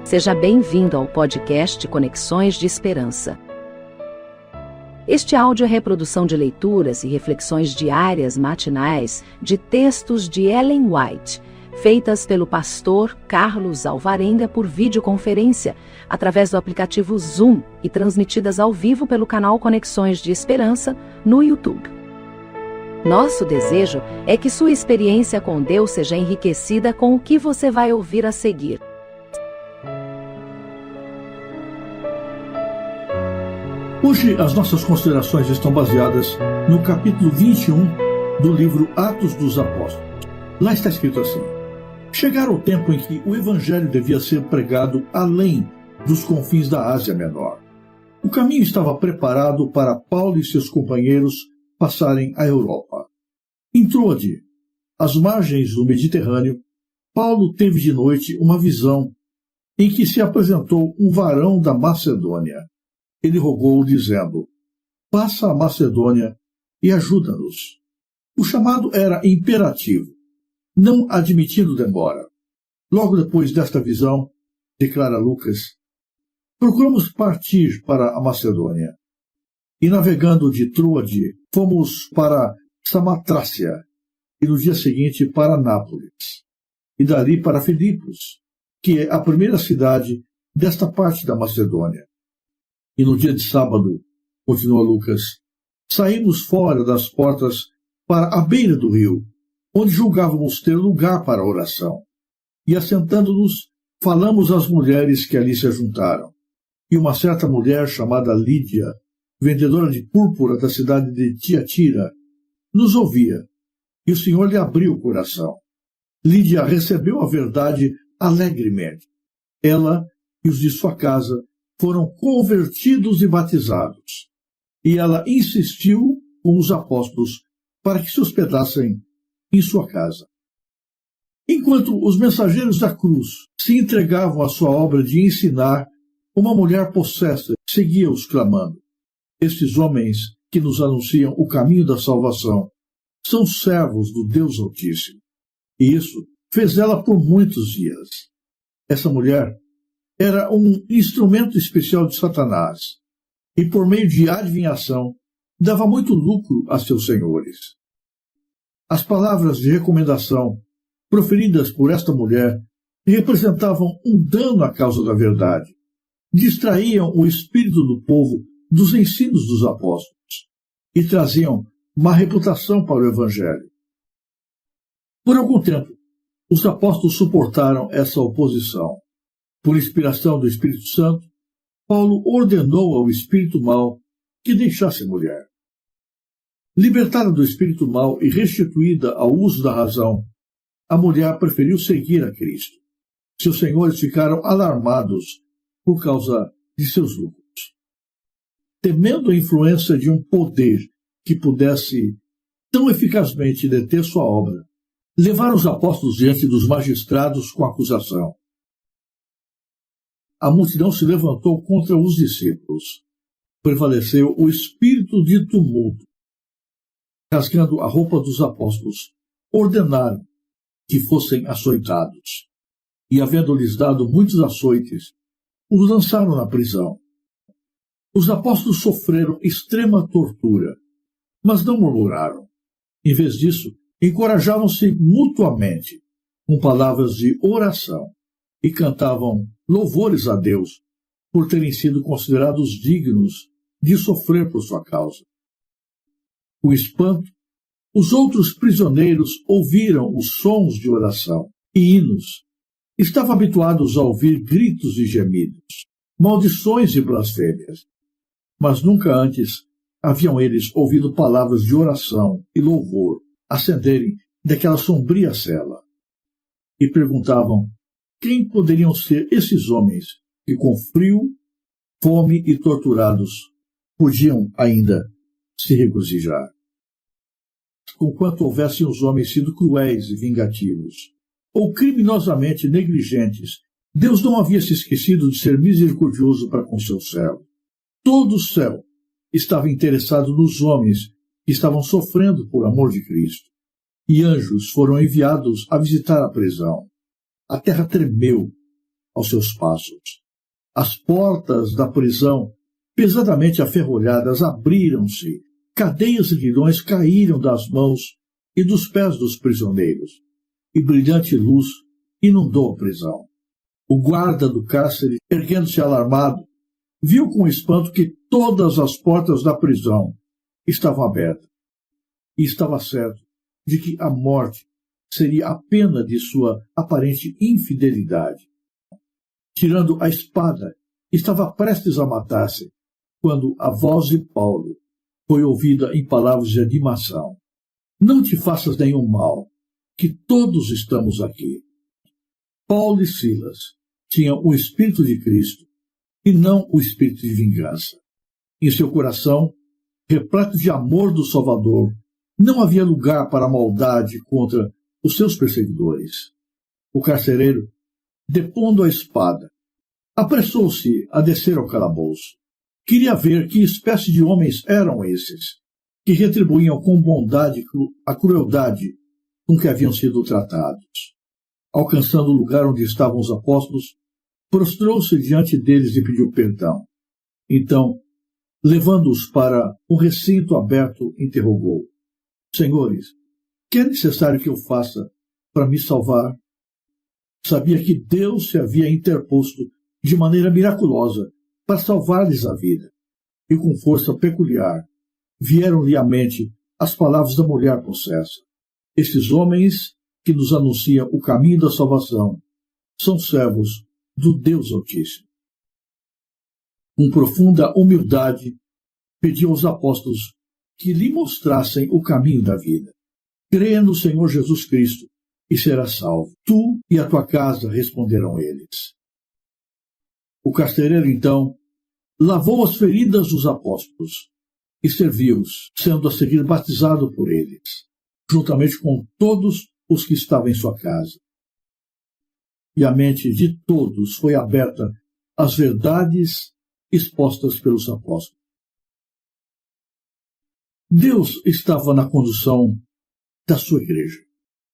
Seja bem-vindo ao podcast Conexões de Esperança. Este áudio é reprodução de leituras e reflexões diárias matinais de textos de Ellen White, feitas pelo pastor Carlos Alvarenga por videoconferência, através do aplicativo Zoom e transmitidas ao vivo pelo canal Conexões de Esperança no YouTube. Nosso desejo é que sua experiência com Deus seja enriquecida com o que você vai ouvir a seguir. Hoje as nossas considerações estão baseadas no capítulo 21 do livro Atos dos Apóstolos. Lá está escrito assim: chegara o tempo em que o evangelho devia ser pregado além dos confins da Ásia Menor. O caminho estava preparado para Paulo e seus companheiros passarem à Europa. Em Troade, às margens do Mediterrâneo, Paulo teve de noite uma visão em que se apresentou um varão da Macedônia. Ele rogou, dizendo: passa a Macedônia e ajuda-nos. O chamado era imperativo, não admitindo demora. Logo depois desta visão, declara Lucas, procuramos partir para a Macedônia. E navegando de Troade, fomos para Samatrácia, e no dia seguinte para Nápoles, e dali para Filipos, que é a primeira cidade desta parte da Macedônia. E no dia de sábado, continua Lucas, saímos fora das portas para a beira do rio, onde julgávamos ter lugar para a oração. E assentando-nos, falamos às mulheres que ali se juntaram. E uma certa mulher chamada Lídia, vendedora de púrpura da cidade de Tiatira, nos ouvia, e o Senhor lhe abriu o coração. Lídia recebeu a verdade alegremente. Ela e os de sua casa foram convertidos e batizados. E ela insistiu com os apóstolos para que se hospedassem em sua casa. Enquanto os mensageiros da cruz se entregavam à sua obra de ensinar, uma mulher possessa seguia-os clamando: estes homens que nos anunciam o caminho da salvação são servos do Deus Altíssimo. E isso fez ela por muitos dias. Essa mulher era um instrumento especial de Satanás, e por meio de adivinhação, dava muito lucro a seus senhores. As palavras de recomendação proferidas por esta mulher representavam um dano à causa da verdade, distraíam o espírito do povo dos ensinos dos apóstolos e traziam má reputação para o evangelho. Por algum tempo, os apóstolos suportaram essa oposição. Por inspiração do Espírito Santo, Paulo ordenou ao espírito mau que deixasse a mulher. Libertada do espírito mau e restituída ao uso da razão, a mulher preferiu seguir a Cristo. Seus senhores ficaram alarmados por causa de seus lucros. Temendo a influência de um poder que pudesse tão eficazmente deter sua obra, levaram os apóstolos diante dos magistrados com acusação. A multidão se levantou contra os discípulos. Prevaleceu o espírito de tumulto. Rasgando a roupa dos apóstolos, ordenaram que fossem açoitados. E, havendo-lhes dado muitos açoites, os lançaram na prisão. Os apóstolos sofreram extrema tortura, mas não murmuraram. Em vez disso, encorajavam-se mutuamente com palavras de oração e cantavam louvores a Deus por terem sido considerados dignos de sofrer por sua causa. O espanto, os outros prisioneiros ouviram os sons de oração e hinos. Estavam habituados a ouvir gritos e gemidos, maldições e blasfêmias, mas nunca antes haviam eles ouvido palavras de oração e louvor ascenderem daquela sombria cela. E perguntavam quem poderiam ser esses homens que, com frio, fome e torturados, podiam ainda se regozijar. Conquanto houvessem os homens sido cruéis e vingativos, ou criminosamente negligentes, Deus não havia se esquecido de ser misericordioso para com seu servo. Todo o céu estava interessado nos homens que estavam sofrendo por amor de Cristo. E anjos foram enviados a visitar a prisão. A terra tremeu aos seus passos. As portas da prisão, pesadamente aferrolhadas, abriram-se. Cadeias e grilhões caíram das mãos e dos pés dos prisioneiros, e brilhante luz inundou a prisão. O guarda do cárcere, erguendo-se alarmado, viu com espanto que todas as portas da prisão estavam abertas, e estava certo de que a morte seria a pena de sua aparente infidelidade. Tirando a espada, estava prestes a matar-se, quando a voz de Paulo foi ouvida em palavras de animação. Não te faças nenhum mal, que todos estamos aqui. Paulo e Silas tinham o Espírito de Cristo e não o espírito de vingança. Em seu coração, repleto de amor do Salvador, não havia lugar para a maldade contra os seus perseguidores. O carcereiro, depondo a espada, apressou-se a descer ao calabouço. Queria ver que espécie de homens eram esses, que retribuíam com bondade a crueldade com que haviam sido tratados. Alcançando o lugar onde estavam os apóstolos, prostrou-se diante deles e pediu perdão. Então, levando-os para um recinto aberto, interrogou: Senhores, que é necessário que eu faça para me salvar? Sabia que Deus se havia interposto de maneira miraculosa para salvar-lhes a vida, e com força peculiar vieram-lhe à mente as palavras da mulher possessa. Estes homens que nos anunciam o caminho da salvação são servos do Deus Altíssimo. Com profunda humildade, pediu aos apóstolos que lhe mostrassem o caminho da vida. Creia no Senhor Jesus Cristo e serás salvo. Tu e a tua casa, responderam eles. O carcereiro, então, lavou as feridas dos apóstolos e serviu-os, sendo a seguir batizado por eles, juntamente com todos os que estavam em sua casa. E a mente de todos foi aberta às verdades expostas pelos apóstolos. Deus estava na condução da sua igreja.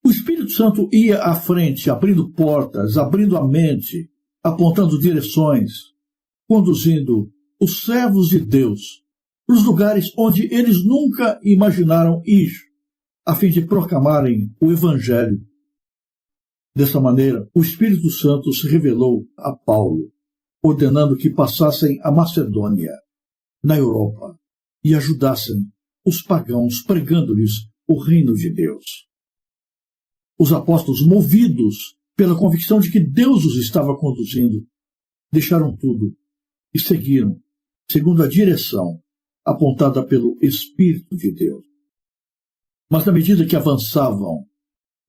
O Espírito Santo ia à frente, abrindo portas, abrindo a mente, apontando direções, conduzindo os servos de Deus para os lugares onde eles nunca imaginaram ir, a fim de proclamarem o Evangelho. Dessa maneira, o Espírito Santo se revelou a Paulo, ordenando que passassem a Macedônia, na Europa, e ajudassem os pagãos, pregando-lhes o reino de Deus. Os apóstolos, movidos pela convicção de que Deus os estava conduzindo, deixaram tudo e seguiram, segundo a direção apontada pelo Espírito de Deus. Mas, na medida que avançavam,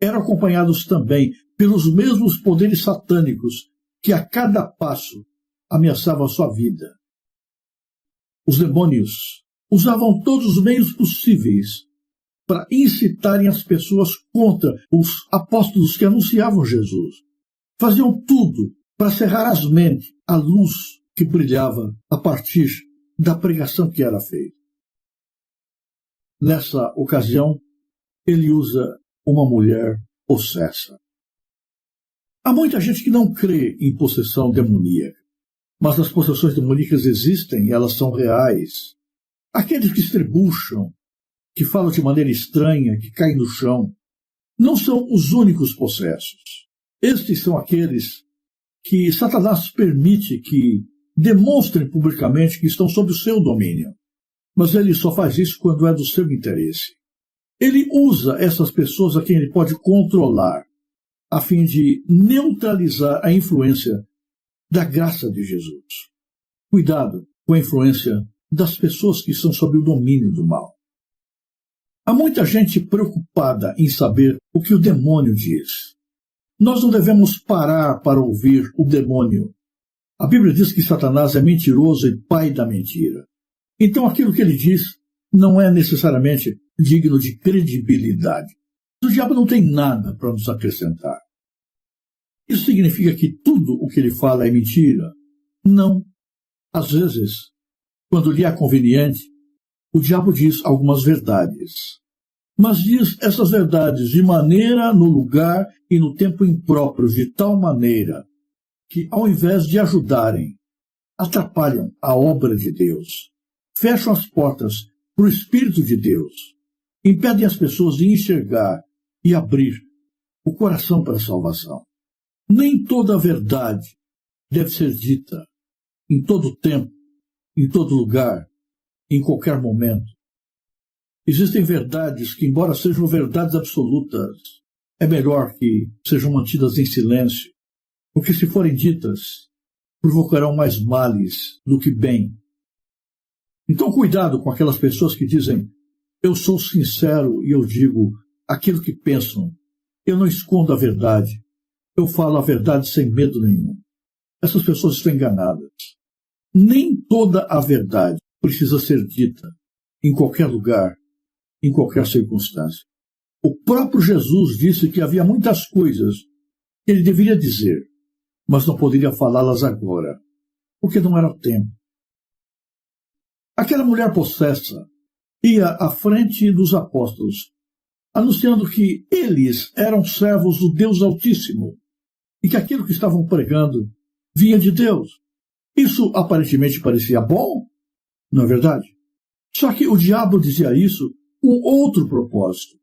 eram acompanhados também pelos mesmos poderes satânicos que a cada passo ameaçavam a sua vida. Os demônios usavam todos os meios possíveis para incitarem as pessoas contra os apóstolos que anunciavam Jesus. Faziam tudo para cerrar as mentes à luz que brilhava a partir da pregação que era feita. Nessa ocasião, ele usa uma mulher possessa. Há muita gente que não crê em possessão demoníaca, mas as possessões demoníacas existem, elas são reais. Aqueles que estrebucham, que falam de maneira estranha, que caem no chão, não são os únicos possessos. Estes são aqueles que Satanás permite que demonstrem publicamente que estão sob o seu domínio. Mas ele só faz isso quando é do seu interesse. Ele usa essas pessoas a quem ele pode controlar, a fim de neutralizar a influência da graça de Jesus. Cuidado com a influência das pessoas que estão sob o domínio do mal. Há muita gente preocupada em saber o que o demônio diz. Nós não devemos parar para ouvir o demônio. A Bíblia diz que Satanás é mentiroso e pai da mentira. Então aquilo que ele diz não é necessariamente digno de credibilidade. O diabo não tem nada para nos acrescentar. Isso significa que tudo o que ele fala é mentira? Não. Às vezes, quando lhe é conveniente, o diabo diz algumas verdades. Mas diz essas verdades de maneira, no lugar e no tempo impróprios, de tal maneira que, ao invés de ajudarem, atrapalham a obra de Deus, fecham as portas para o Espírito de Deus, impedem as pessoas de enxergar e abrir o coração para a salvação. Nem toda a verdade deve ser dita em todo tempo, em todo lugar, em qualquer momento. Existem verdades que, embora sejam verdades absolutas, é melhor que sejam mantidas em silêncio, porque se forem ditas, provocarão mais males do que bem. Então, cuidado com aquelas pessoas que dizem: eu sou sincero e eu digo aquilo que pensam. Eu não escondo a verdade. Eu falo a verdade sem medo nenhum. Essas pessoas estão enganadas. Nem toda a verdade precisa ser dita em qualquer lugar, em qualquer circunstância. O próprio Jesus disse que havia muitas coisas que ele deveria dizer, mas não poderia falá-las agora, porque não era o tempo. Aquela mulher possessa ia à frente dos apóstolos, anunciando que eles eram servos do Deus Altíssimo e que aquilo que estavam pregando vinha de Deus. Isso aparentemente parecia bom, não é verdade? Só que o diabo dizia isso com outro propósito.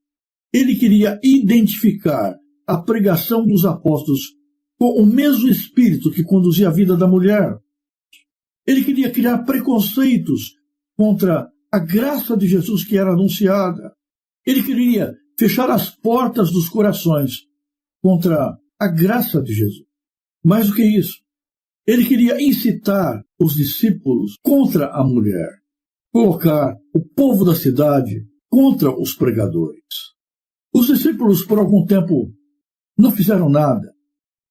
Ele queria identificar a pregação dos apóstolos com o mesmo espírito que conduzia a vida da mulher. Ele queria criar preconceitos contra a graça de Jesus que era anunciada. Ele queria fechar as portas dos corações contra a graça de Jesus. Mais do que isso, ele queria incitar os discípulos contra a mulher, colocar o povo da cidade contra os pregadores. Os discípulos, por algum tempo, não fizeram nada,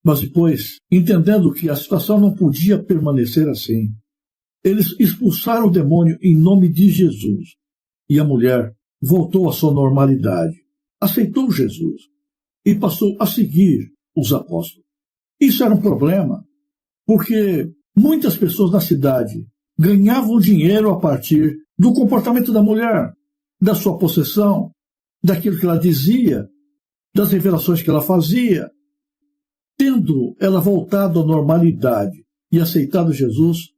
mas depois, entendendo que a situação não podia permanecer assim, eles expulsaram o demônio em nome de Jesus. E a mulher voltou à sua normalidade, aceitou Jesus e passou a seguir os apóstolos. Isso era um problema, porque muitas pessoas na cidade ganhavam dinheiro a partir do comportamento da mulher, da sua possessão, daquilo que ela dizia, das revelações que ela fazia. Tendo ela voltado à normalidade e aceitado Jesus,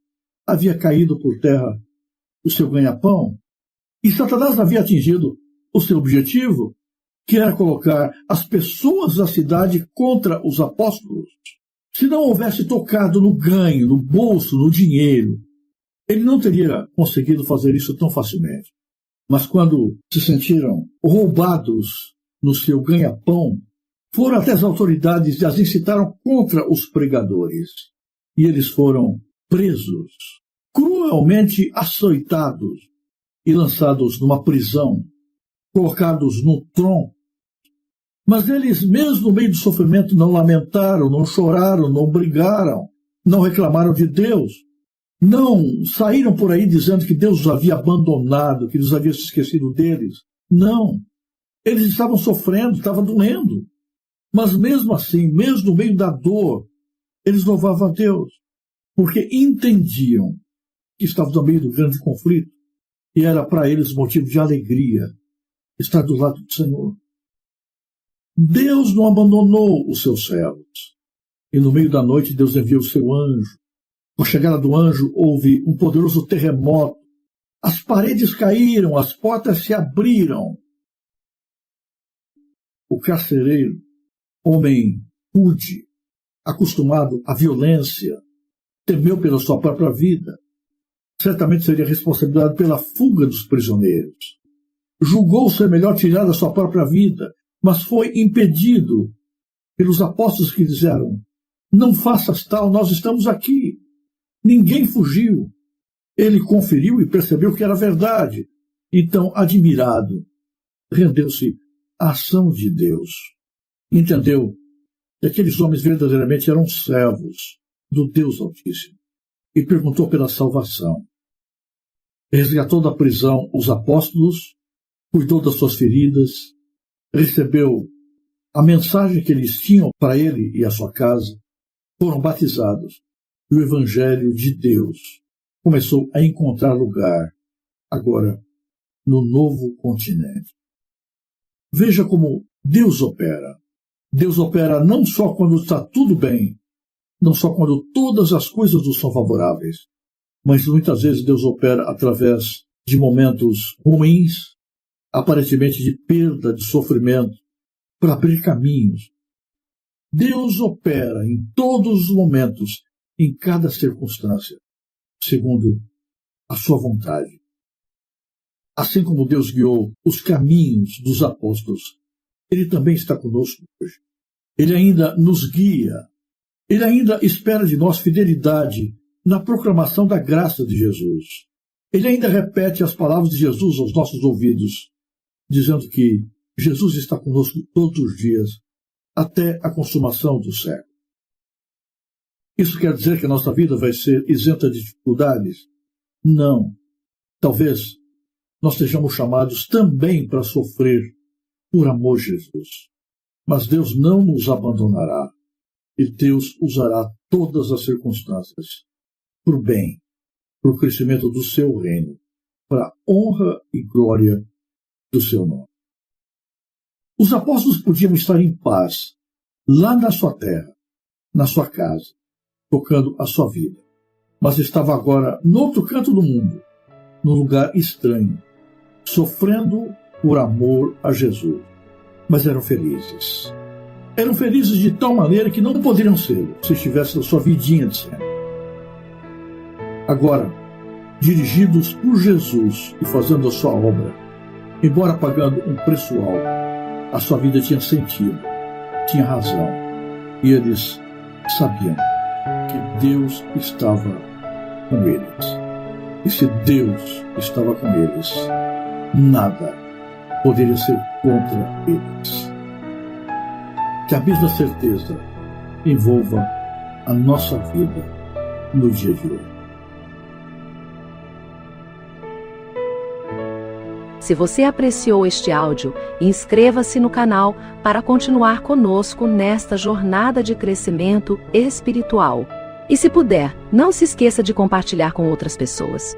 havia caído por terra o seu ganha-pão, e Satanás havia atingido o seu objetivo, que era colocar as pessoas da cidade contra os apóstolos. Se não houvesse tocado no ganho, no bolso, no dinheiro, ele não teria conseguido fazer isso tão facilmente. Mas quando se sentiram roubados no seu ganha-pão, foram até as autoridades e as incitaram contra os pregadores. E eles foram presos, cruelmente açoitados e lançados numa prisão, colocados no tronco. Mas eles, mesmo no meio do sofrimento, não lamentaram, não choraram, não brigaram, não reclamaram de Deus. Não saíram por aí dizendo que Deus os havia abandonado, que Deus havia se esquecido deles. Não. Eles estavam sofrendo, estava doendo. Mas mesmo assim, mesmo no meio da dor, eles louvavam a Deus, porque entendiam que estavam no meio do grande conflito e era para eles motivo de alegria estar do lado do Senhor. Deus não abandonou os seus servos. E no meio da noite Deus enviou o seu anjo. Com a chegada do anjo houve um poderoso terremoto. As paredes caíram, as portas se abriram. O carcereiro, homem rude, acostumado à violência, temeu pela sua própria vida. Certamente seria responsabilizado pela fuga dos prisioneiros. Julgou ser melhor tirar da sua própria vida, mas foi impedido pelos apóstolos que disseram: não faças tal, nós estamos aqui. Ninguém fugiu. Ele conferiu e percebeu que era verdade. Então, admirado, rendeu-se à ação de Deus. Entendeu que aqueles homens verdadeiramente eram servos do Deus Altíssimo e perguntou pela salvação. Resgatou da prisão os apóstolos, cuidou das suas feridas, recebeu a mensagem que eles tinham para ele e a sua casa, foram batizados e o Evangelho de Deus começou a encontrar lugar agora no novo continente. Veja como Deus opera. Deus opera não só quando está tudo bem, não só quando todas as coisas nos são favoráveis, mas muitas vezes Deus opera através de momentos ruins, aparentemente de perda, de sofrimento, para abrir caminhos. Deus opera em todos os momentos, em cada circunstância, segundo a sua vontade. Assim como Deus guiou os caminhos dos apóstolos, Ele também está conosco hoje. Ele ainda nos guia. Ele ainda espera de nós fidelidade na proclamação da graça de Jesus. Ele ainda repete as palavras de Jesus aos nossos ouvidos, dizendo que Jesus está conosco todos os dias, até a consumação do século. Isso quer dizer que a nossa vida vai ser isenta de dificuldades? Não. Talvez nós sejamos chamados também para sofrer por amor de Jesus. Mas Deus não nos abandonará. E Deus usará todas as circunstâncias para o bem, para o crescimento do seu reino, para a honra e glória do seu nome. Os apóstolos podiam estar em paz, lá na sua terra, na sua casa, tocando a sua vida. Mas estava agora no outro canto do mundo, num lugar estranho, sofrendo por amor a Jesus. Mas eram felizes. Eram felizes de tal maneira que não poderiam ser se estivessem na sua vidinha de sempre. Agora, dirigidos por Jesus e fazendo a sua obra, embora pagando um preço alto, a sua vida tinha sentido, tinha razão. E eles sabiam que Deus estava com eles. E se Deus estava com eles, nada poderia ser contra eles. Que a mesma certeza envolva a nossa vida no dia de hoje. Se você apreciou este áudio, inscreva-se no canal para continuar conosco nesta jornada de crescimento espiritual. E se puder, não se esqueça de compartilhar com outras pessoas.